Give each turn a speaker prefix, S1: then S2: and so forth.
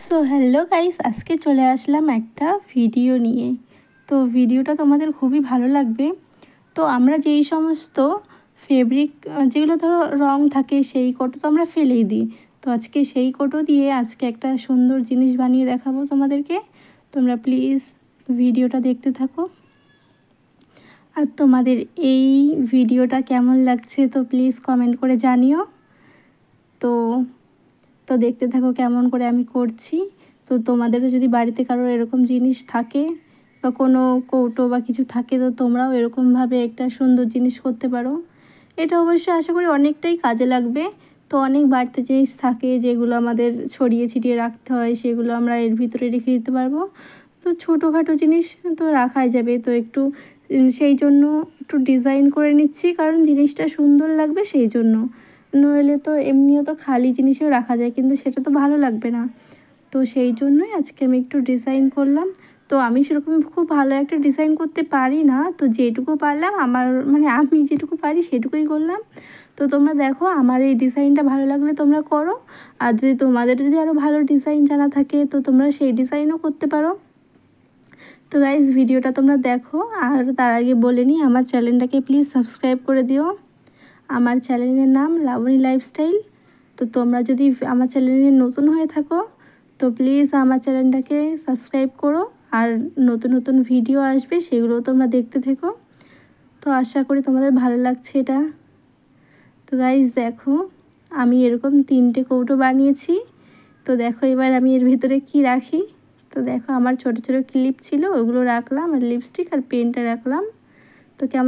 S1: So hello guys, আজকে চলে আসলাম একটা ভিডিও নিয়ে। তো ভিডিওটা তোমাদের খুবই ভালো লাগবে। তো আমরা যেই সমস্ত ফেব্রিক যেগুলো ধরো রং থাকে সেই কোটো তো আমরা ফেলেই দিই। তো আজকে সেই কোটো দিয়ে আজকে একটা সুন্দর জিনিস বানিয়ে দেখাবো তোমাদেরকে। তোমরা প্লিজ ভিডিওটা দেখতে থাকো। আর তোমাদের এই ভিডিওটা কেমন লাগছে তো প্লিজ কমেন্ট করে জানিও। তো তো দেখতে থাকো কেমন করে আমি করছি। তো তোমাদেরও যদি বাড়িতে কারোর এরকম জিনিস থাকে বা কোনো কৌটো বা কিছু থাকে তো তোমরাও এরকমভাবে একটা সুন্দর জিনিস করতে পারো। এটা অবশ্যই আশা করি অনেকটাই কাজে লাগবে। তো অনেক বাড়তি জিনিস থাকে যেগুলো আমাদের ছড়িয়ে ছিটিয়ে রাখতে হয়, সেগুলো আমরা এর ভিতরে রেখে দিতে পারবো। তো ছোটোখাটো জিনিস তো রাখাই যাবে। তো একটু সেই জন্য একটু ডিজাইন করে নিচ্ছি, কারণ জিনিসটা সুন্দর লাগবে সেই জন্য। নইলে তো এমনিও তো খালি জিনিসও রাখা যায়, কিন্তু সেটা তো ভালো লাগবে না। তো সেই জন্যই আজকে আমি একটু ডিজাইন করলাম। তো আমি সেরকম খুব ভালো একটা ডিজাইন করতে পারি না, তো যেটুকু পারলাম আমার আমি যেটুকু পারি সেটুকুই করলাম। তো তোমরা দেখো আমার এই ডিজাইনটা ভালো লাগলে তোমরা করো। আর যদি তোমাদের যদি আরও ভালো ডিজাইন জানা থাকে তো তোমরা সেই ডিজাইনও করতে পারো। তো গাইজ ভিডিওটা তোমরা দেখো। আর তার আগে বলে নিই, আমার চ্যানেলটাকে প্লিজ সাবস্ক্রাইব করে দিও। আমার চ্যানেলের নাম লাবণী লাইফস্টাইল। তো তোমরা যদি আমার চ্যানেলে নতুন হয়ে থাকো তো প্লিজ আমার চ্যানেলটাকে সাবস্ক্রাইব করো। আর নতুন নতুন ভিডিও আসবে, সেগুলো তোমরা দেখতে থেকো। তো আশা করি তোমাদের ভালো লাগছে এটা। তো গাইজ দেখো, আমি এরকম 3টে কৌটো বানিয়েছি। তো দেখো এবার আমি এর ভিতরে কি রাখি। তো দেখো আমার ছোট ছোট ক্লিপ ছিল, ওগুলো রাখলাম, আর লিপস্টিক আর পেনটা রাখলাম। তো কেমন